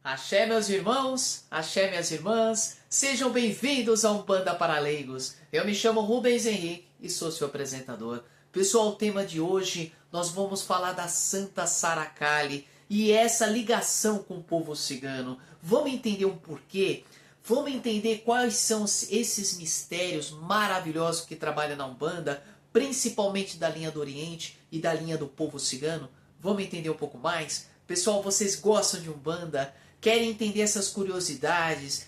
Axé, meus irmãos, axé, minhas irmãs, sejam bem-vindos a Umbanda para Leigos. Eu me chamo Rubens Henrique e sou seu apresentador. Pessoal, o tema de hoje nós vamos falar da Santa Sara Kali e essa ligação com o povo cigano. Vamos entender um porquê? Vamos entender quais são esses mistérios maravilhosos que trabalham na Umbanda, principalmente da linha do Oriente e da linha do povo cigano? Vamos entender um pouco mais? Pessoal, vocês gostam de Umbanda? Querem entender essas curiosidades,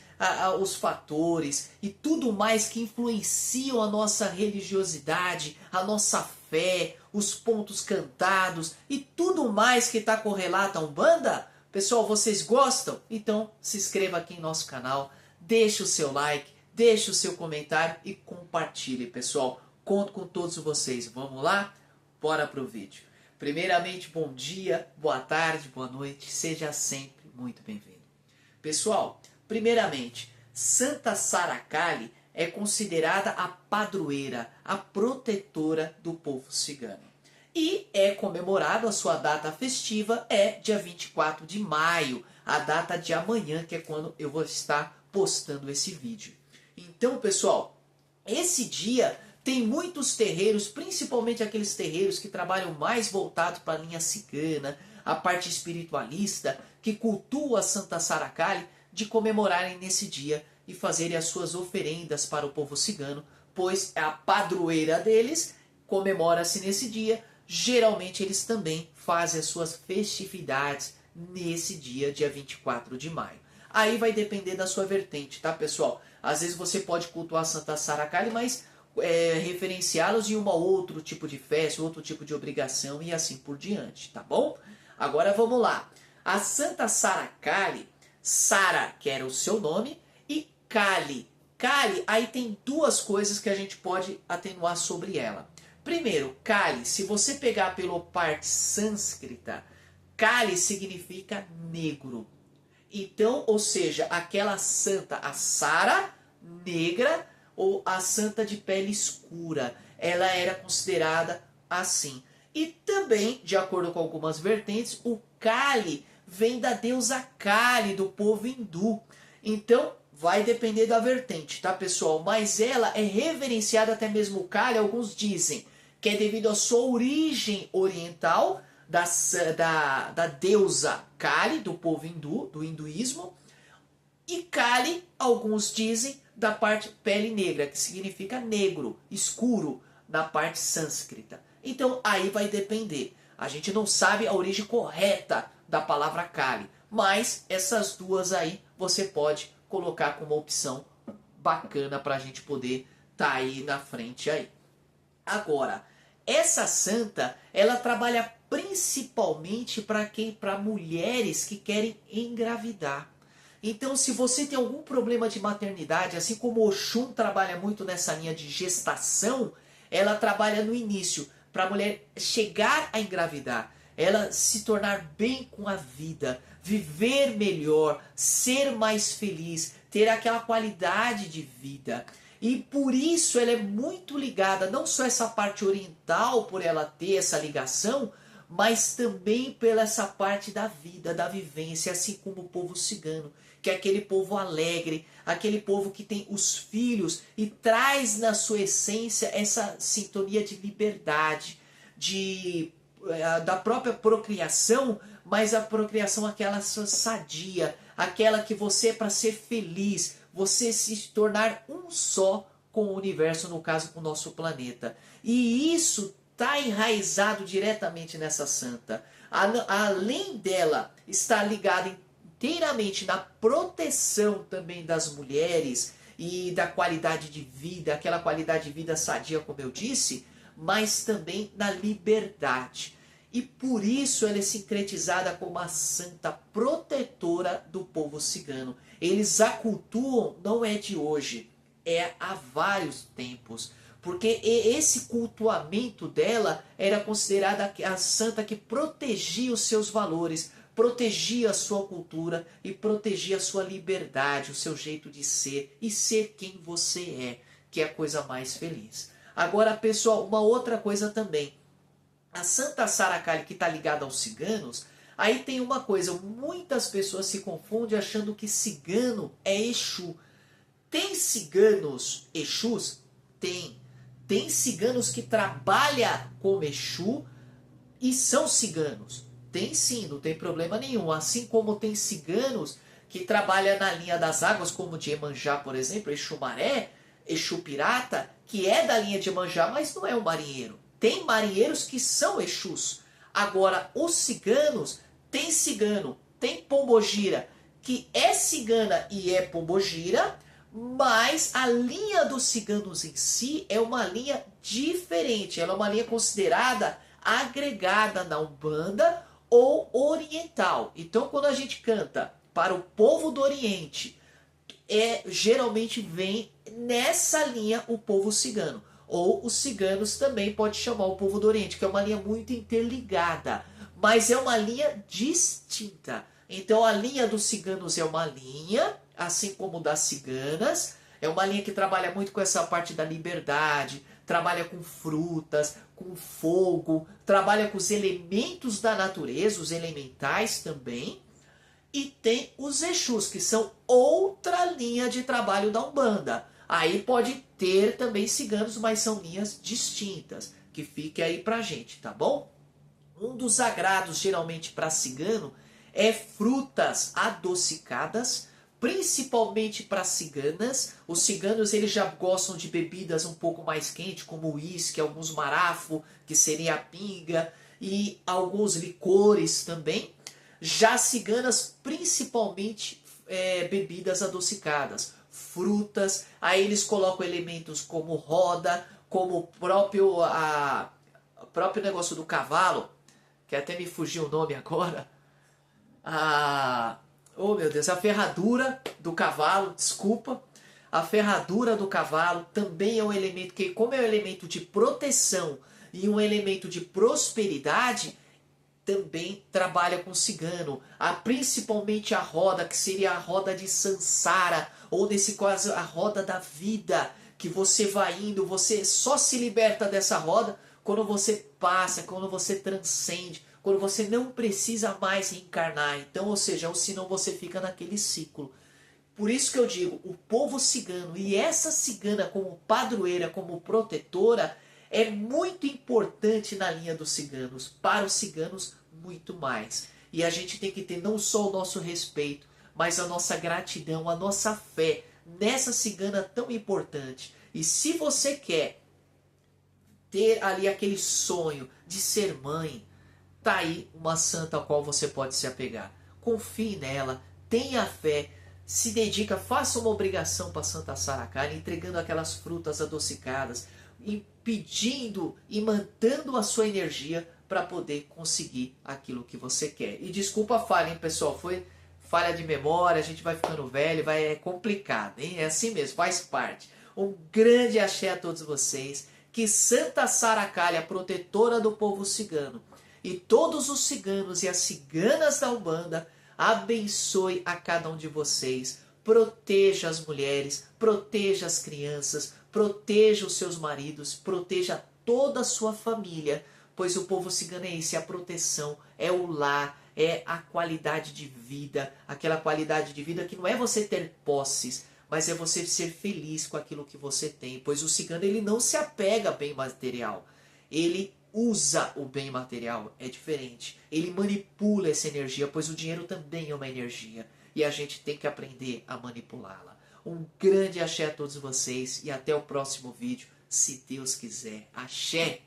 os fatores e tudo mais que influenciam a nossa religiosidade, a nossa fé, os pontos cantados e tudo mais que está correlato à Umbanda? Pessoal, vocês gostam? Então se inscreva aqui em nosso canal, deixe o seu like, deixe o seu comentário e compartilhe, pessoal. Conto com todos vocês. Vamos lá? Bora pro vídeo. Primeiramente, bom dia, boa tarde, boa noite, seja sempre muito bem-vindo. Pessoal, primeiramente, Santa Sara Kali é considerada a padroeira, a protetora do povo cigano. E é comemorado, a sua data festiva é dia 24 de maio, a data de amanhã, que é quando eu vou estar postando esse vídeo. Então, pessoal, esse dia tem muitos terreiros, principalmente aqueles terreiros que trabalham mais voltados para a linha cigana, a parte espiritualista, que cultua a Santa Sara Kali, de comemorarem nesse dia e fazerem as suas oferendas para o povo cigano, pois a padroeira deles comemora-se nesse dia. Geralmente eles também fazem as suas festividades nesse dia, dia 24 de maio. Aí vai depender da sua vertente, tá, pessoal? Às vezes você pode cultuar a Santa Sara Kali, mas referenciá-los em um outro tipo de festa, outro tipo de obrigação e assim por diante, tá bom? Agora vamos lá. A Santa Sara Kali, Sara, que era o seu nome, e Kali. Kali, aí tem duas coisas que a gente pode atenuar sobre ela. Primeiro, Kali, se você pegar pela parte sânscrita, Kali significa negro. Então, ou seja, aquela santa, a Sara, negra, ou a santa de pele escura, ela era considerada assim. E também, de acordo com algumas vertentes, o Kali vem da deusa Kali, do povo hindu. Então, vai depender da vertente, tá, pessoal? Mas ela é reverenciada, até mesmo o Kali, alguns dizem que é devido à sua origem oriental, da deusa Kali, do povo hindu, do hinduísmo. E Kali, alguns dizem, da parte pele negra, que significa negro, escuro, na parte sânscrita. Então aí vai depender. A gente não sabe a origem correta da palavra Kali, mas essas duas aí você pode colocar como opção bacana para a gente poder tá aí na frente aí. Agora, essa santa, ela trabalha principalmente para quem? Para mulheres que querem engravidar. Então, se você tem algum problema de maternidade, assim como Oxum trabalha muito nessa linha de gestação, ela trabalha no início, para a mulher chegar a engravidar, ela se tornar bem com a vida, viver melhor, ser mais feliz, ter aquela qualidade de vida. E por isso ela é muito ligada, não só essa parte oriental, por ela ter essa ligação, mas também pela essa parte da vida, da vivência, assim como o povo cigano, que é aquele povo alegre, aquele povo que tem os filhos e traz na sua essência essa sintonia de liberdade, da própria procriação, mas a procriação aquela sadia, aquela que você, para ser feliz, você se tornar um só com o universo, no caso com o nosso planeta. E isso está enraizado diretamente nessa santa. Além dela estar ligada inteiramente na proteção também das mulheres e da qualidade de vida, aquela qualidade de vida sadia, como eu disse, mas também na liberdade. E por isso ela é sincretizada como a santa protetora do povo cigano. Eles a cultuam, não é de hoje, é há vários tempos. Porque esse cultuamento dela era considerada a santa que protegia os seus valores, protegia a sua cultura e protegia a sua liberdade, o seu jeito de ser e ser quem você é, que é a coisa mais feliz. Agora, pessoal, uma outra coisa também. A Santa Sara Kali, que está ligada aos ciganos, Aí tem uma coisa, muitas pessoas se confundem achando que cigano é Exu. Tem ciganos Exus? Tem. Tem ciganos que trabalham como Exu e são ciganos. Tem sim, não tem problema nenhum. Assim como tem ciganos que trabalham na linha das águas, como de Iemanjá, por exemplo, Exu Maré, Exu Pirata, que é da linha de Iemanjá, mas não é um marinheiro. Tem marinheiros que são Exus. Agora, os ciganos, tem cigano, tem pombogira, que é cigana e é pombogira, mas a linha dos ciganos em si é uma linha diferente. Ela é uma linha considerada agregada na Umbanda ou oriental. Então, quando a gente canta para o povo do Oriente, geralmente vem nessa linha o povo cigano. Ou os ciganos também pode chamar o povo do Oriente, que é uma linha muito interligada, mas é uma linha distinta. Então a linha dos ciganos é uma linha, assim como das ciganas, é uma linha que trabalha muito com essa parte da liberdade, trabalha com frutas, com fogo, trabalha com os elementos da natureza, os elementais também. E tem os Exus, que são outra linha de trabalho da Umbanda. Aí pode ter também ciganos, mas são linhas distintas, que fique aí pra gente, tá bom? Um dos agrados geralmente para cigano é frutas adocicadas, principalmente para ciganas. Os ciganos eles já gostam de bebidas um pouco mais quentes, como uísque, alguns marafo, que seria a pinga, e alguns licores também. Já ciganas, principalmente bebidas adocicadas, frutas, aí eles colocam elementos como roda, como o próprio negócio do cavalo, que até me fugiu o nome agora, oh meu Deus, a ferradura do cavalo, desculpa, a ferradura do cavalo também é um elemento que, como é um elemento de proteção e um elemento de prosperidade, também trabalha com cigano, principalmente a roda, que seria a roda de Sansara, ou nesse caso a roda da vida, que você vai indo, você só se liberta dessa roda quando você passa, quando você transcende, quando você não precisa mais reencarnar. Então, ou seja, ou senão você fica naquele ciclo. Por isso que eu digo, o povo cigano e essa cigana como padroeira, como protetora, é muito importante na linha dos ciganos, para os ciganos muito mais. E a gente tem que ter não só o nosso respeito, mas a nossa gratidão, a nossa fé nessa cigana tão importante. E se você quer ter ali aquele sonho de ser mãe, tá aí uma santa ao qual você pode se apegar. Confie nela, tenha fé, se dedica, faça uma obrigação para Santa Sara Kali, entregando aquelas frutas adocicadas, pedindo e mantendo a sua energia para poder conseguir aquilo que você quer. E desculpa a falha, hein, pessoal? Foi falha de memória, a gente vai ficando velho, é complicado, hein? É assim mesmo, faz parte. Um grande axé a todos vocês. Que Santa Sara Kali, a protetora do povo cigano, e todos os ciganos e as ciganas da Umbanda, abençoe a cada um de vocês. Proteja as mulheres, proteja as crianças, proteja os seus maridos, proteja toda a sua família, pois o povo cigano é isso, é a proteção, é o lar, é a qualidade de vida, aquela qualidade de vida que não é você ter posses, mas é você ser feliz com aquilo que você tem, pois o cigano ele não se apega a bem material, ele usa o bem material, é diferente, ele manipula essa energia, pois o dinheiro também é uma energia, e a gente tem que aprender a manipulá-la. Um grande axé a todos vocês e até o próximo vídeo, se Deus quiser. Axé!